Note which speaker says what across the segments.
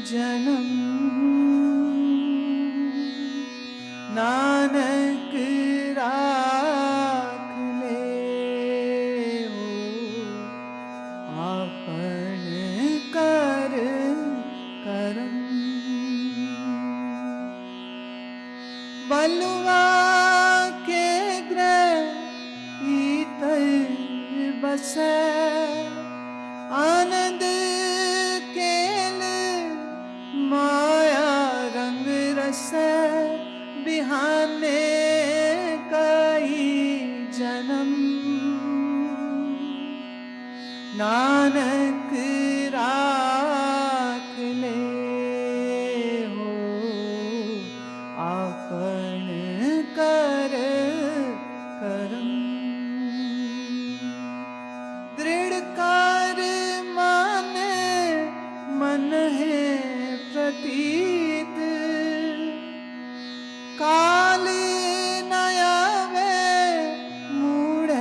Speaker 1: जन्म नानक राख ले हो आपन कर करम। बलवा के ग्रह इतर बसे आनंद केल माया रंग रस बिहाने कई जन्म नानक राख ले हो आपन कर करम। दृढ़ कार माने मन है प्रतीत काल न आवे मूढ़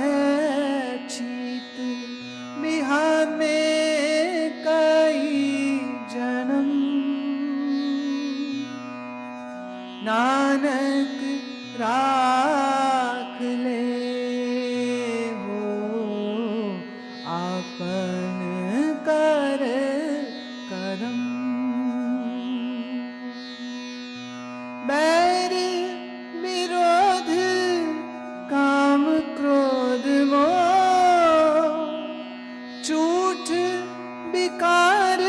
Speaker 1: चीत बिहाने कई जन्म नानक राख ले हो आपन कर करम। बैर विरोध काम क्रोध मोह झूठ विकार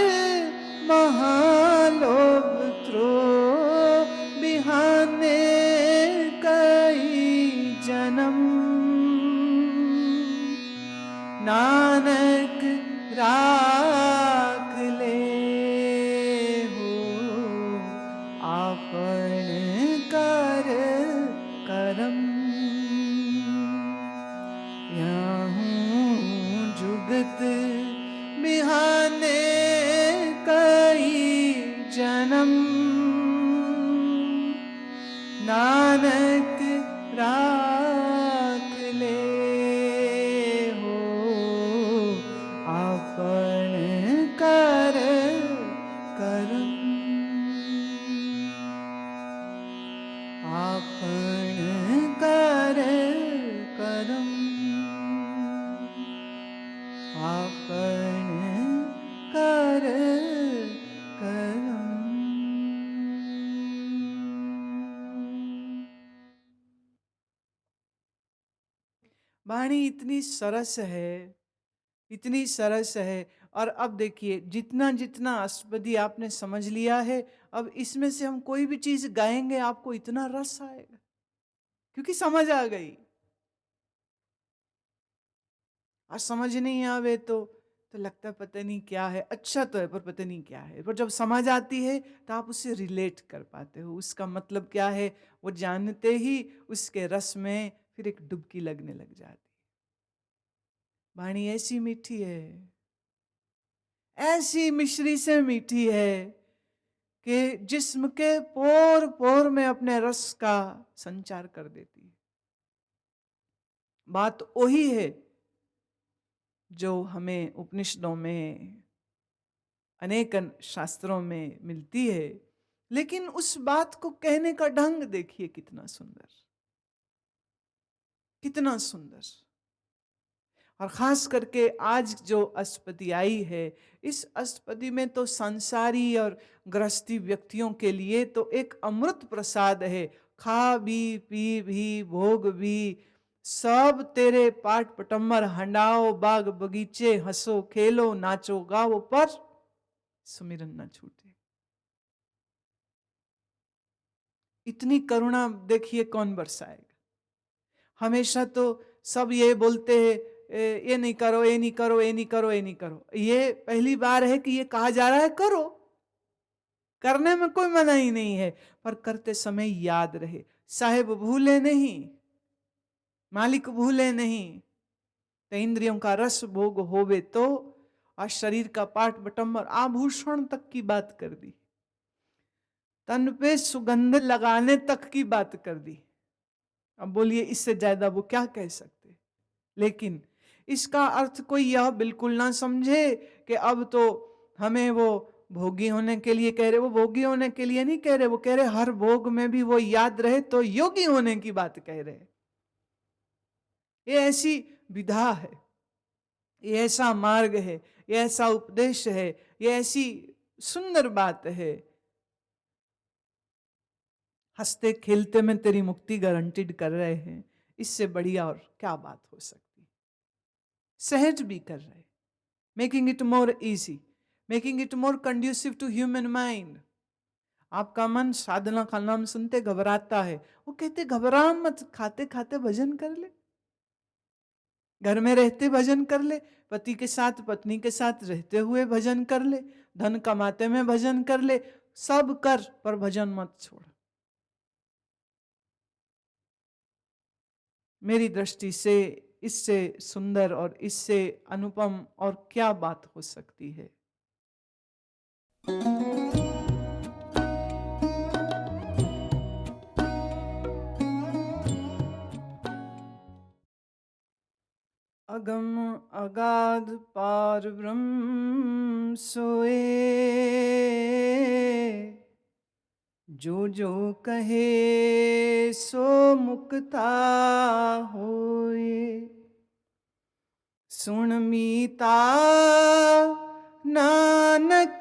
Speaker 1: महालोभ द्रोह बिहाने कई जन्म नानक राख ले हो आपन कर करम। याहूँ जुगत बिहाने कई जन्म नानक राख ले हो आपन कर करम। आपन कर करम आपन कर करम। वाणी इतनी सरस है, इतनी सरस है। और अब देखिए जितना जितना अष्टपदी आपने समझ लिया है, अब इसमें से हम कोई भी चीज गाएंगे आपको इतना रस आएगा क्योंकि समझ आ गई। और समझ नहीं आवे तो लगता है पता नहीं क्या है, अच्छा तो है पर पता नहीं क्या है। पर जब समझ आती है तो आप उससे रिलेट कर पाते हो, उसका मतलब क्या है वो जानते ही उसके रस में फिर एक डुबकी लगने लग जाती। वाणी ऐसी मीठी है, ऐसी मिश्री से मीठी है कि जिस्म के पोर पोर में अपने रस का संचार कर देती है। बात वही है जो हमें उपनिषदों में अनेक शास्त्रों में मिलती है, लेकिन उस बात को कहने का ढंग देखिए कितना सुंदर, कितना सुंदर। और खास करके आज जो अष्टपदी आई है, इस अष्टपदी में तो संसारी और गृहस्थी व्यक्तियों के लिए तो एक अमृत प्रसाद है। खा भी पी भी भोग भी सब तेरे पाठ पटम्बर हंडाओ बाग बगीचे हंसो खेलो नाचो गाओ पर सुमिरन न छूटे। इतनी करुणा देखिए कौन बरसाएगा। हमेशा तो सब ये बोलते हैं ये नहीं करो ये नहीं करो ये नहीं करो ये नहीं करो। ये पहली बार है कि ये कहा जा रहा है करो, करने में कोई मनाही नहीं है, पर करते समय याद रहे साहेब भूले नहीं, मालिक भूले नहीं। तो इंद्रियों का रस भोग होवे तो, और शरीर का पाठ बटम्बर आभूषण तक की बात कर दी, तन पे सुगंध लगाने तक की बात कर दी। अब बोलिए इससे ज्यादा वो क्या कह सकते। लेकिन इसका अर्थ कोई यह बिल्कुल ना समझे कि अब तो हमें वो भोगी होने के लिए कह रहे, वो भोगी होने के लिए नहीं कह रहे, वो कह रहे हर भोग में भी वो याद रहे तो योगी होने की बात कह रहे। ये ऐसी विधा है, ये ऐसा मार्ग है, ये ऐसा उपदेश है, ये ऐसी सुंदर बात है। हंसते खेलते में तेरी मुक्ति गारंटीड कर रहे हैं, इससे बढ़िया और क्या बात हो सकती। सहज भी कर रहे, making it more easy, making it more conducive to human mind. आपका मन साधना का नाम सुनते घबराता है, वो कहते घबरा मत, खाते खाते भजन कर ले, घर में रहते भजन कर ले, पति के साथ पत्नी के साथ रहते हुए भजन कर ले, धन कमाते में भजन कर ले, सब कर पर भजन मत छोड़। मेरी दृष्टि से इससे सुंदर और इससे अनुपम और क्या बात हो सकती है। अगम अगाध पार ब्रह्म सोए, जो जो कहे सो मुक्ता होए। सुन मीता नानक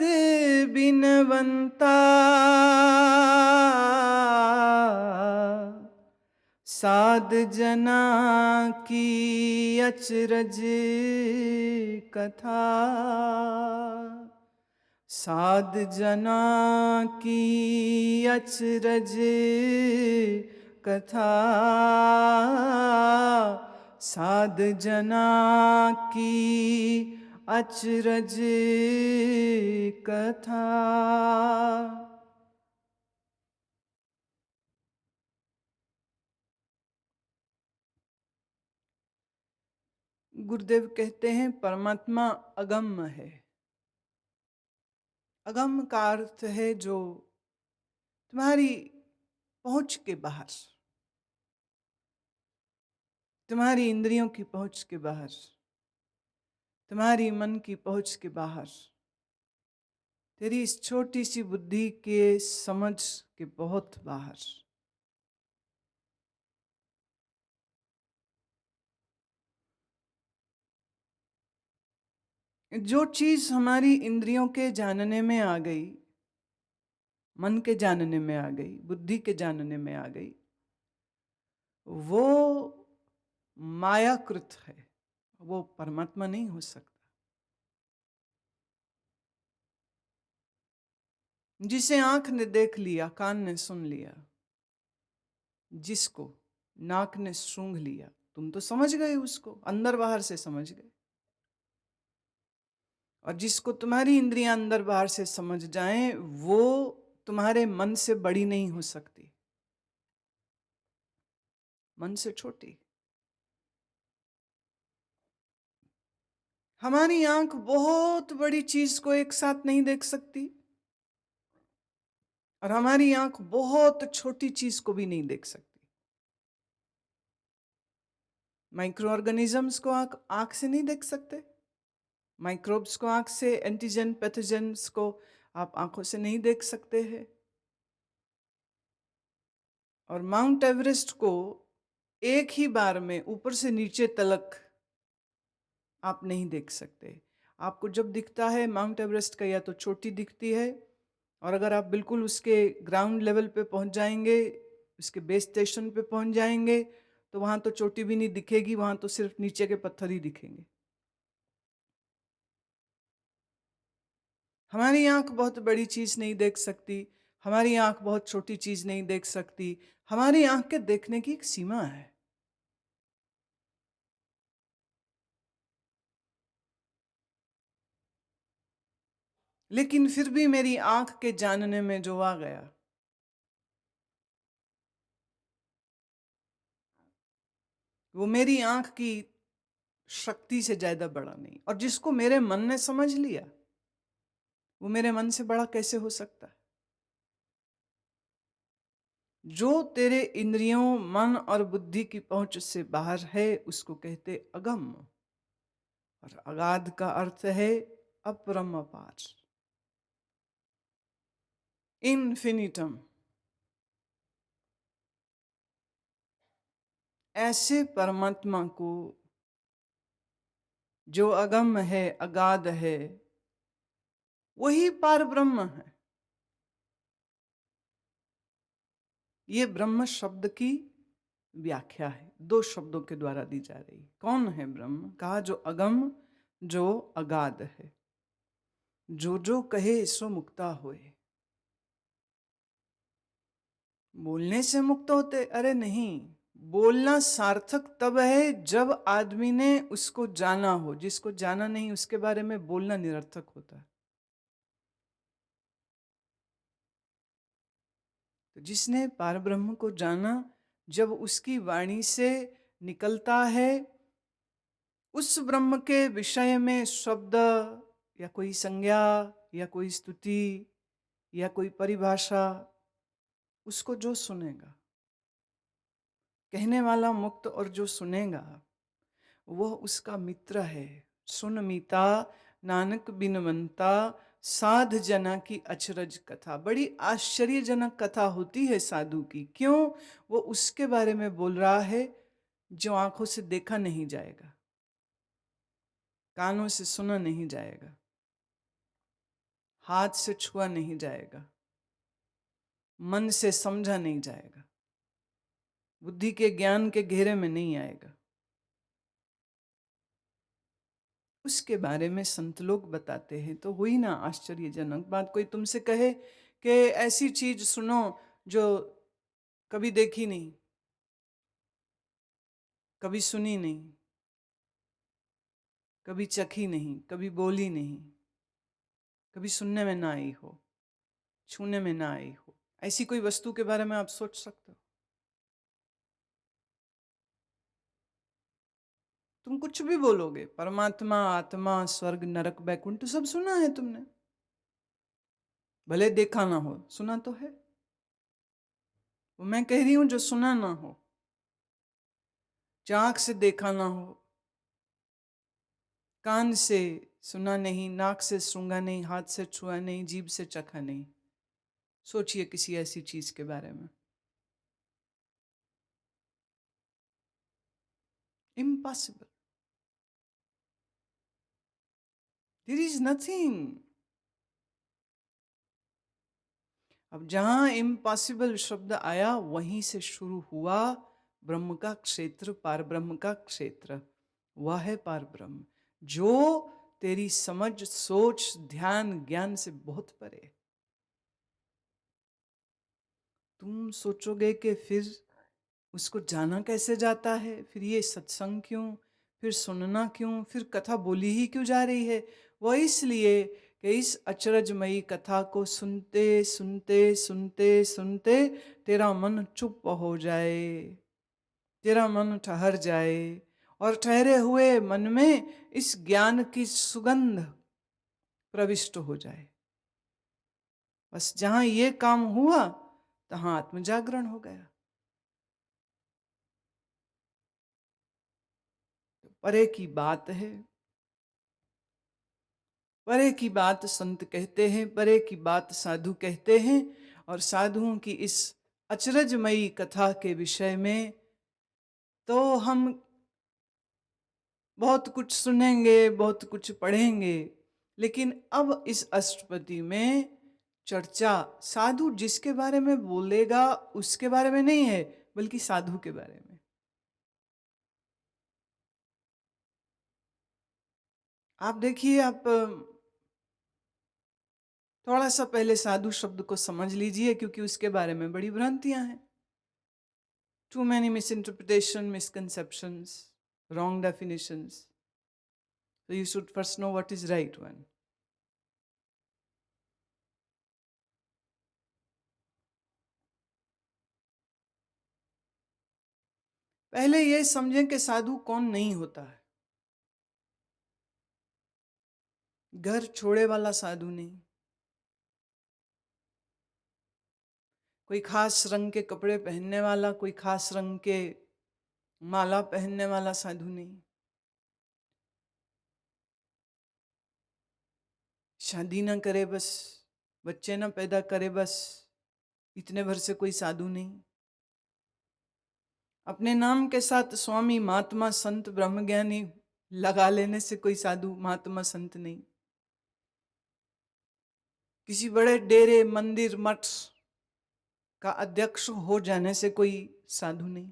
Speaker 1: बिनवंता, साध जना की अचरज कथा, साध जना की अचरज कथा, साध जना की अचरज कथा। गुरुदेव कहते हैं परमात्मा अगम्य है। अगम्य का अर्थ है जो तुम्हारी पहुंच के बाहर, तुम्हारी इंद्रियों की पहुंच के बाहर, तुम्हारी मन की पहुंच के बाहर, तेरी इस छोटी सी बुद्धि के समझ के बहुत बाहर। जो चीज हमारी इंद्रियों के जानने में आ गई, मन के जानने में आ गई, बुद्धि के जानने में आ गई, वो मायाकृत है, वो परमात्मा नहीं हो सकता। जिसे आंख ने देख लिया, कान ने सुन लिया, जिसको नाक ने सूंघ लिया, तुम तो समझ गए, उसको अंदर बाहर से समझ गए। और जिसको तुम्हारी इंद्रियां अंदर बाहर से समझ जाएं, वो तुम्हारे मन से बड़ी नहीं हो सकती, मन से छोटी। हमारी आंख बहुत बड़ी चीज को एक साथ नहीं देख सकती, और हमारी आंख बहुत छोटी चीज को भी नहीं देख सकती। माइक्रो ऑर्गेनिजम्स को आंख से नहीं देख सकते, माइक्रोब्स को आंख से, एंटीजन पैथोजेंस को आप आंखों से नहीं देख सकते हैं। और माउंट एवरेस्ट को एक ही बार में ऊपर से नीचे तलक आप नहीं देख सकते। आपको जब दिखता है माउंट एवरेस्ट का, या तो चोटी दिखती है, और अगर आप बिल्कुल उसके ग्राउंड लेवल पे पहुंच जाएंगे, उसके बेस स्टेशन पे पहुंच जाएंगे, तो वहां तो चोटी भी नहीं दिखेगी, वहां तो सिर्फ नीचे के पत्थर ही दिखेंगे। हमारी आंख बहुत बड़ी चीज नहीं देख सकती, हमारी आंख बहुत छोटी चीज नहीं देख सकती। हमारी आंख के देखने की एक सीमा है। लेकिन फिर भी मेरी आंख के जानने में जो आ गया, वो मेरी आंख की शक्ति से ज्यादा बड़ा नहीं। और जिसको मेरे मन ने समझ लिया, वो मेरे मन से बड़ा कैसे हो सकता है? जो तेरे इंद्रियों, मन और बुद्धि की पहुंच से बाहर है, उसको कहते अगम। और अगाध का अर्थ है अपरम, अपार। इन्फिनिटम, ऐसे परमात्मा को जो अगम है, अगाध है, वही पार ब्रह्म है। ये ब्रह्म शब्द की व्याख्या है, दो शब्दों के द्वारा दी जा रही। कौन है ब्रह्म? कहा जो अगम, जो अगाध है, जो कहे सो मुक्ता होए। बोलने से मुक्त होते? अरे नहीं, बोलना सार्थक तब है जब आदमी ने उसको जाना हो। जिसको जाना नहीं उसके बारे में बोलना निरर्थक होता है। तो जिसने पारब्रह्म को जाना, जब उसकी वाणी से निकलता है उस ब्रह्म के विषय में शब्द या कोई संज्ञा या कोई स्तुति या कोई परिभाषा, उसको जो सुनेगा, कहने वाला मुक्त और जो सुनेगा वह उसका मित्र है। सुन मीता नानक बिनवंता, साध जना की अचरज कथा। बड़ी आश्चर्यजनक कथा होती है साधु की। क्यों? वो उसके बारे में बोल रहा है जो आंखों से देखा नहीं जाएगा, कानों से सुना नहीं जाएगा, हाथ से छुआ नहीं जाएगा, मन से समझा नहीं जाएगा, बुद्धि के ज्ञान के घेरे में नहीं आएगा। उसके बारे में संत लोग बताते हैं। तो हुई ना आश्चर्यजनक बात। कोई तुमसे कहे कि ऐसी चीज सुनो जो कभी देखी नहीं, कभी सुनी नहीं, कभी चखी नहीं, कभी बोली नहीं, कभी सुनने में ना आई हो, छूने में ना आई हो, ऐसी कोई वस्तु के बारे में आप सोच सकते हो? तुम कुछ भी बोलोगे, परमात्मा, आत्मा, स्वर्ग, नरक, बैकुंठ, सब सुना है तुमने। भले देखा ना हो, सुना तो है। वो मैं कह रही हूं जो सुना ना हो, जो आंख से देखा ना हो, कान से सुना नहीं, नाक से सूंघा नहीं, हाथ से छुआ नहीं, जीभ से चखा नहीं। सोचिए किसी ऐसी चीज के बारे में। इम्पॉसिबल। There is nothing. अब जहां इम्पॉसिबल शब्द आया वहीं से शुरू हुआ ब्रह्म का क्षेत्र, पार ब्रह्म का क्षेत्र। वह है पार ब्रह्म जो तेरी समझ, सोच, ध्यान, ज्ञान से बहुत परे है। तुम सोचोगे कि फिर उसको जाना कैसे जाता है, फिर ये सत्संग क्यों, फिर सुनना क्यों, फिर कथा बोली ही क्यों जा रही है? वह इसलिए कि इस अचरजमयी कथा को सुनते सुनते सुनते सुनते तेरा मन चुप हो जाए, तेरा मन ठहर जाए और ठहरे हुए मन में इस ज्ञान की सुगंध प्रविष्ट हो जाए। बस जहां ये काम हुआ तहां आत्मजागरण हो गया। परे की बात है, परे की बात संत कहते हैं, परे की बात साधु कहते हैं। और साधुओं की इस अचरजमयी कथा के विषय में तो हम बहुत कुछ सुनेंगे, बहुत कुछ पढ़ेंगे, लेकिन अब इस अष्टपदी में चर्चा साधु जिसके बारे में बोलेगा उसके बारे में नहीं है, बल्कि साधु के बारे में। आप देखिए, आप थोड़ा सा पहले साधु शब्द को समझ लीजिए, क्योंकि उसके बारे में बड़ी भ्रांतियां हैं। Too many misinterpretation, misconceptions, wrong definitions. So you should first know what is right one. पहले ये समझें कि साधु कौन नहीं होता है। घर छोड़े वाला साधु नहीं, कोई खास रंग के कपड़े पहनने वाला, कोई खास रंग के माला पहनने वाला साधु नहीं, शादी ना करे बस बच्चे ना पैदा करे बस, इतने भर से कोई साधु नहीं। अपने नाम के साथ स्वामी महात्मा संत ब्रह्मज्ञानी लगा लेने से कोई साधु महात्मा संत नहीं। किसी बड़े डेरे मंदिर मठ का अध्यक्ष हो जाने से कोई साधु नहीं।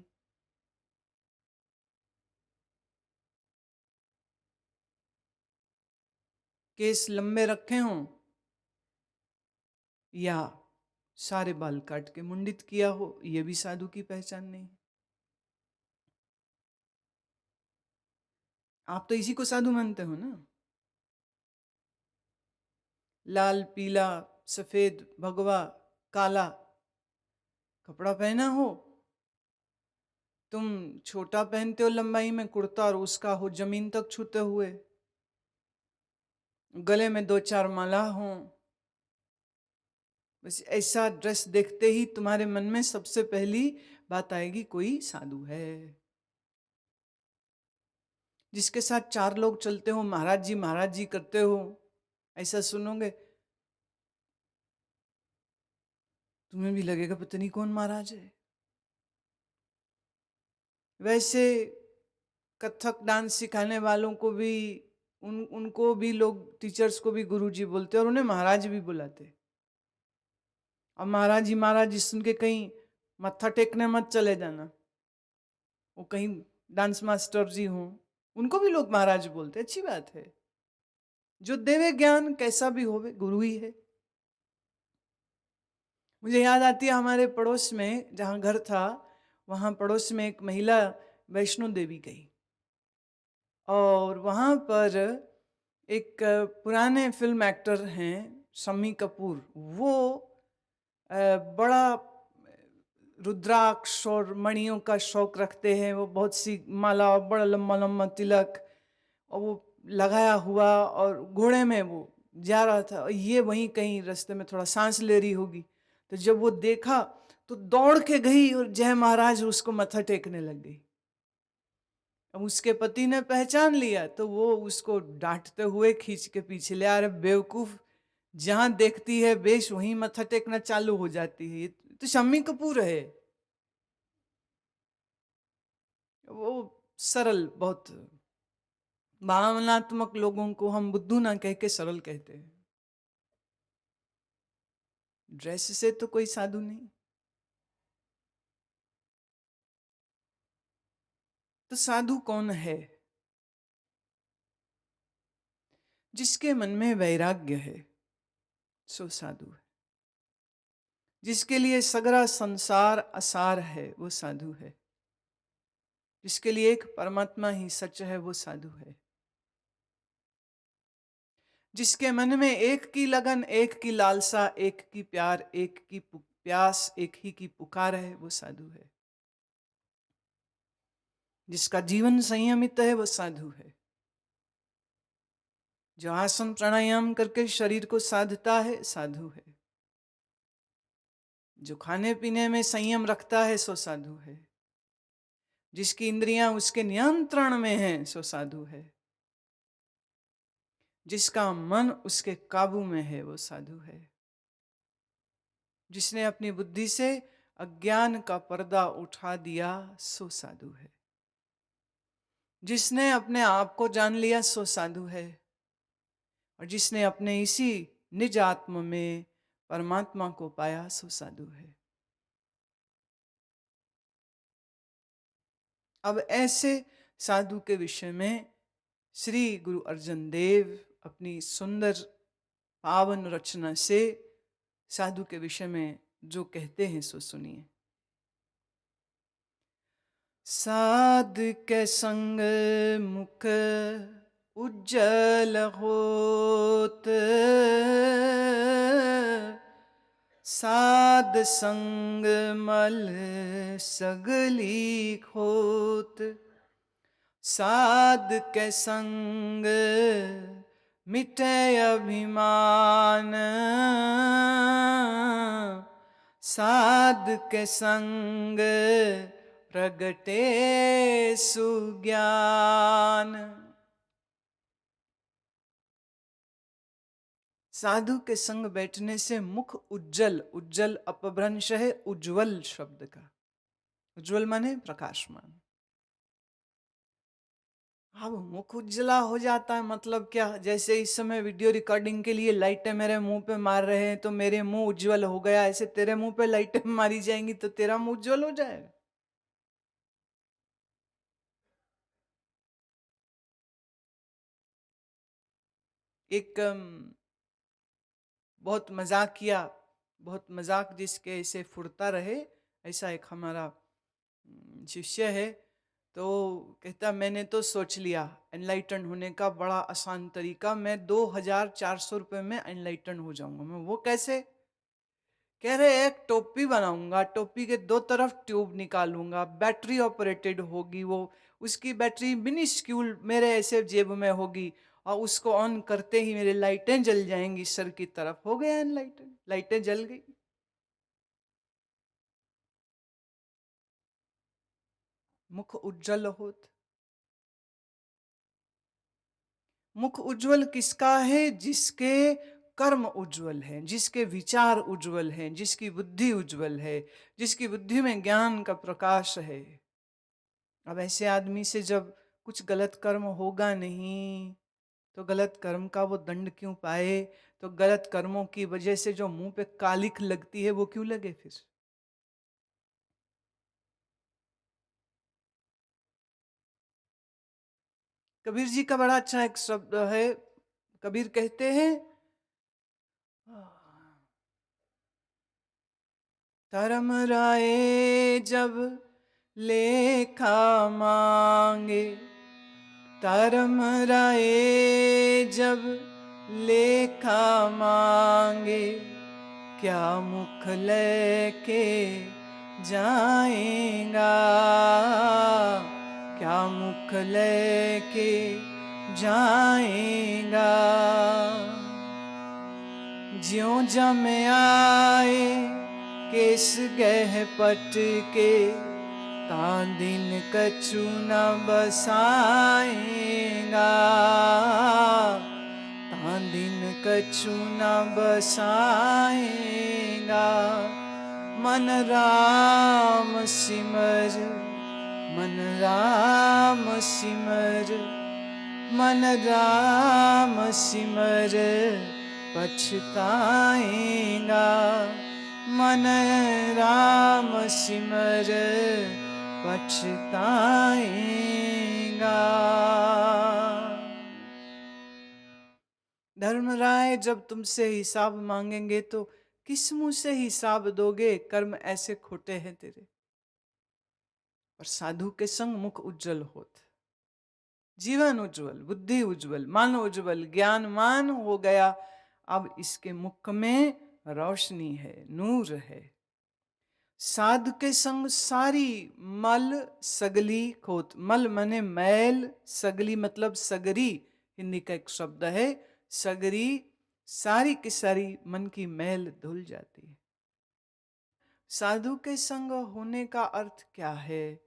Speaker 1: केस लंबे रखे हों या सारे बाल काट के मुंडित किया हो, यह भी साधु की पहचान नहीं। आप तो इसी को साधु मानते हो ना। लाल पीला सफेद भगवा काला कपड़ा पहना हो, तुम छोटा पहनते हो लंबाई में कुर्ता और उसका हो जमीन तक छूते हुए, गले में 2-4 माला हो, बस ऐसा ड्रेस देखते ही तुम्हारे मन में सबसे पहली बात आएगी कोई साधु है। जिसके साथ 4 लोग चलते हो महाराज जी करते हो, ऐसा सुनोगे तुम्हें भी लगेगा पता नहीं कौन महाराज है। वैसे कथक डांस सिखाने वालों को भी उनको भी लोग, टीचर्स को भी गुरुजी बोलते और उन्हें महाराज भी बुलाते। अब महाराज जी सुन के कहीं मत्था टेकने मत चले जाना, वो कहीं डांस मास्टर जी हों, उनको भी लोग महाराज बोलते, अच्छी बात है। जो देवे ज्ञान कैसा भी होवे गुरु ही है। मुझे याद आती है हमारे पड़ोस में जहाँ घर था, वहाँ पड़ोस में एक महिला वैष्णो देवी गई और वहाँ पर एक पुराने फिल्म एक्टर हैं शम्मी कपूर, वो बड़ा रुद्राक्ष और मणियों का शौक रखते हैं। वो बहुत सी माला, बड़ा लम्बा लम्बा तिलक और वो लगाया हुआ, और घोड़े में वो जा रहा था और ये वहीं कहीं रास्ते में थोड़ा सांस ले रही होगी, तो जब वो देखा तो दौड़ के गई और जय महाराज उसको मत्था टेकने लग गई। अब उसके पति ने पहचान लिया तो वो उसको डांटते हुए खींच के पीछे ले आ रहे, बेवकूफ, जहां देखती है बेश वहीं मत्था टेकना चालू हो जाती है। ये तो शम्मी कपूर है। वो सरल, बहुत भावनात्मक लोगों को हम बुद्धू ना कह के सरल कहते हैं। ड्रेस से तो कोई साधु नहीं। तो साधु कौन है? जिसके मन में वैराग्य है सो साधु है। जिसके लिए सगरा संसार असार है वो साधु है। जिसके लिए एक परमात्मा ही सच है वो साधु है। जिसके मन में एक की लगन, एक की लालसा, एक की प्यार, एक की प्यास, एक ही की पुकार है वो साधु है। जिसका जीवन संयमित है वो साधु है। जो आसन प्राणायाम करके शरीर को साधता है साधु है। जो खाने पीने में संयम रखता है सो साधु है। जिसकी इंद्रियां उसके नियंत्रण में हैं सो साधु है। जिसका मन उसके काबू में है वो साधु है। जिसने अपनी बुद्धि से अज्ञान का पर्दा उठा दिया सो साधु है। जिसने अपने आप को जान लिया सो साधु है। और जिसने अपने इसी निज आत्म में परमात्मा को पाया सो साधु है। अब ऐसे साधु के विषय में श्री गुरु अर्जन देव अपनी सुंदर पावन रचना से साधु के विषय में जो कहते हैं सो सुनिए। साध के संग मुख उज्जल होत, साध संग मल सगली खोत। साध के संग मिटे अभिमान, साध के संग प्रगटे सुज्ञान। साधु के संग बैठने से मुख उज्जल, उज्जल अपभ्रंश है उज्जवल शब्द का। उज्जवल माने प्रकाशमान। अब मुख उज्जला हो जाता है मतलब क्या? जैसे इस समय वीडियो रिकॉर्डिंग के लिए लाइटें मेरे मुंह पे मार रहे हैं तो मेरे मुंह उज्जवल हो गया, ऐसे तेरे मुंह पे लाइटें मारी जाएंगी तो तेरा मुंह उज्जवल हो जाएगा। एक बहुत मजाकिया, बहुत मजाक जिसके ऐसे फुरता रहे, ऐसा एक हमारा शिष्य है। तो कहता मैंने तो सोच लिया एनलाइटन होने का बड़ा आसान तरीका, मैं 2400 रुपये में एनलाइटन हो जाऊंगा। मैं वो कैसे? कह रहे एक टोपी बनाऊंगा, टोपी के दो तरफ ट्यूब निकालूंगा, बैटरी ऑपरेटेड होगी वो, उसकी बैटरी मिनिस्क्यूल मेरे ऐसे जेब में होगी और उसको ऑन करते ही मेरी लाइटें जल जाएंगी सर की तरफ। हो गया एनलाइटन, लाइटें जल गई। मुख उज्जवल होत। मुख उज्जवल किसका है? जिसके कर्म उज्जवल हैं, जिसके विचार उज्जवल हैं, जिसकी बुद्धि उज्जवल है, जिसकी बुद्धि में ज्ञान का प्रकाश है। अब ऐसे आदमी से जब कुछ गलत कर्म होगा नहीं तो गलत कर्म का वो दंड क्यों पाए? तो गलत कर्मों की वजह से जो मुंह पे कालिख लगती है वो क्यों लगे फिर? कबीर जी का बड़ा अच्छा एक शब्द है। कबीर कहते हैं धर्म राय जब लेखा मांगे, धर्म राय जब लेखा मांगे, क्या मुख लेके जाएगा, क्या मुख लेके जाएगा। ज्यों जम आए केस गह पट के, तां दिन कछु न बसाएगा, तां दिन कछु न बसाएगा। मन राम सिमर, मन राम सिमर, मन राम सिमर, पछताएगा, मन राम सिमर, पछताएगा। धर्मराय जब तुमसे हिसाब मांगेंगे तो किस मुंह से हिसाब दोगे? कर्म ऐसे खोटे हैं तेरे। और साधु के संग मुख उज्जवल होत, जीवन उज्जवल, बुद्धि उज्जवल, मन उज्जवल, ज्ञानमान हो गया। अब इसके मुख में रोशनी है, नूर है। साधु के संग सारी मल सगली खोत। मल मने मैल, सगली मतलब सगरी, हिंदी का एक शब्द है सगरी। सारी की सारी मन की मैल धुल जाती है। साधु के संग होने का अर्थ क्या है?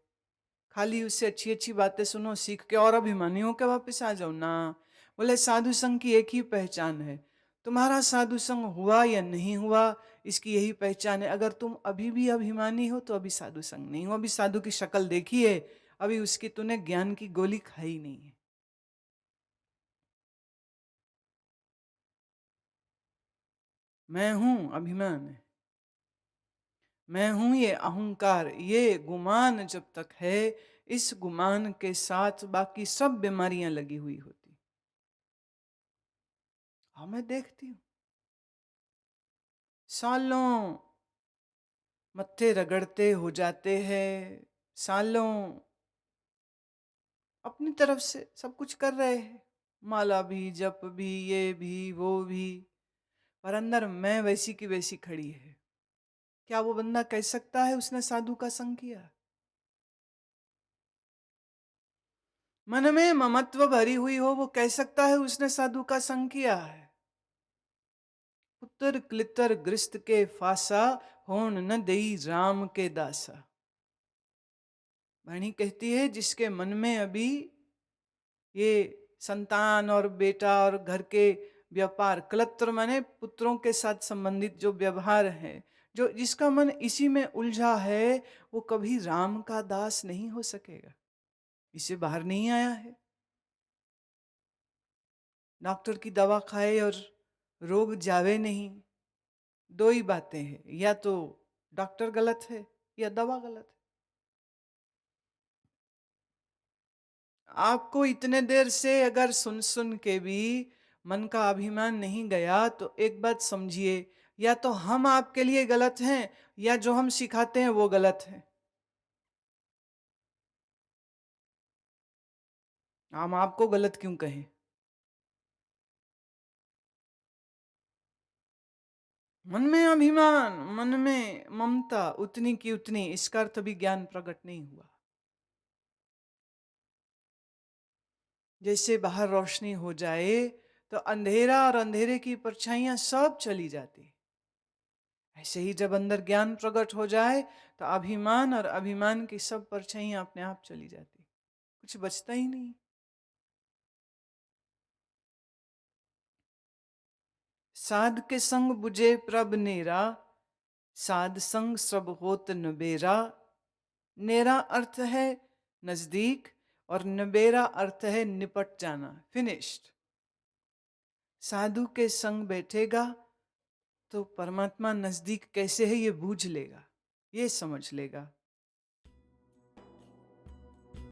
Speaker 1: खाली उससे अच्छी अच्छी बातें सुनो, सीख के और अभिमानी होकर वापस आ जाओ ना। बोले साधु संग की एक ही पहचान है। तुम्हारा साधु संग हुआ या नहीं हुआ, इसकी यही पहचान है। अगर तुम अभी भी अभिमानी हो तो अभी साधु संग नहीं हो, अभी साधु की शक्ल देखी है, अभी उसकी तूने ज्ञान की गोली खाई नहीं है। मैं हूं अभिमान है, मैं हूं ये अहंकार, ये गुमान जब तक है, इस गुमान के साथ बाकी सब बीमारियां लगी हुई होती। हाँ मैं देखती हूँ सालों मत्थे रगड़ते हो जाते हैं, सालों अपनी तरफ से सब कुछ कर रहे हैं, माला भी, जप भी, ये भी, वो भी, पर अंदर मैं वैसी की वैसी खड़ी है। क्या वो बंदा कह सकता है उसने साधु का संग किया? मन में ममत्व भरी हुई हो वो कह सकता है उसने साधु का संग किया है? पुत्र क्लितर ग्रस्त के फासा, होन न देई राम के दासा। वाणी कहती है जिसके मन में अभी ये संतान और बेटा और घर के व्यापार, कलत्र माने पुत्रों के साथ संबंधित जो व्यवहार है, जो जिसका मन इसी में उलझा है, वो कभी राम का दास नहीं हो सकेगा, इसे बाहर नहीं आया है। डॉक्टर की दवा खाए और रोग जावे नहीं, दो ही बातें हैं, या तो डॉक्टर गलत है या दवा गलत है। आपको इतने देर से अगर सुन सुन के भी मन का अभिमान नहीं गया, तो एक बात समझिए, या तो हम आपके लिए गलत हैं, या जो हम सिखाते हैं वो गलत है। हम आपको गलत क्यों कहें? मन में अभिमान, मन में ममता उतनी की उतनी, इसका अर्थ भी ज्ञान प्रकट नहीं हुआ। जैसे बाहर रोशनी हो जाए तो अंधेरा और अंधेरे की परछाइयां सब चली जाती, ऐसे ही जब अंदर ज्ञान प्रकट हो जाए तो अभिमान और अभिमान की सब परछाइयां अपने आप चली जाती, कुछ बचता ही नहीं। साध के संग बुझे प्रभ नेरा, साध संग सब होत नबेरा। नेरा अर्थ है नजदीक, और नबेरा अर्थ है निपट जाना, फिनिश्ड। साधु के संग बैठेगा तो परमात्मा नजदीक कैसे है ये बूझ लेगा, ये समझ लेगा।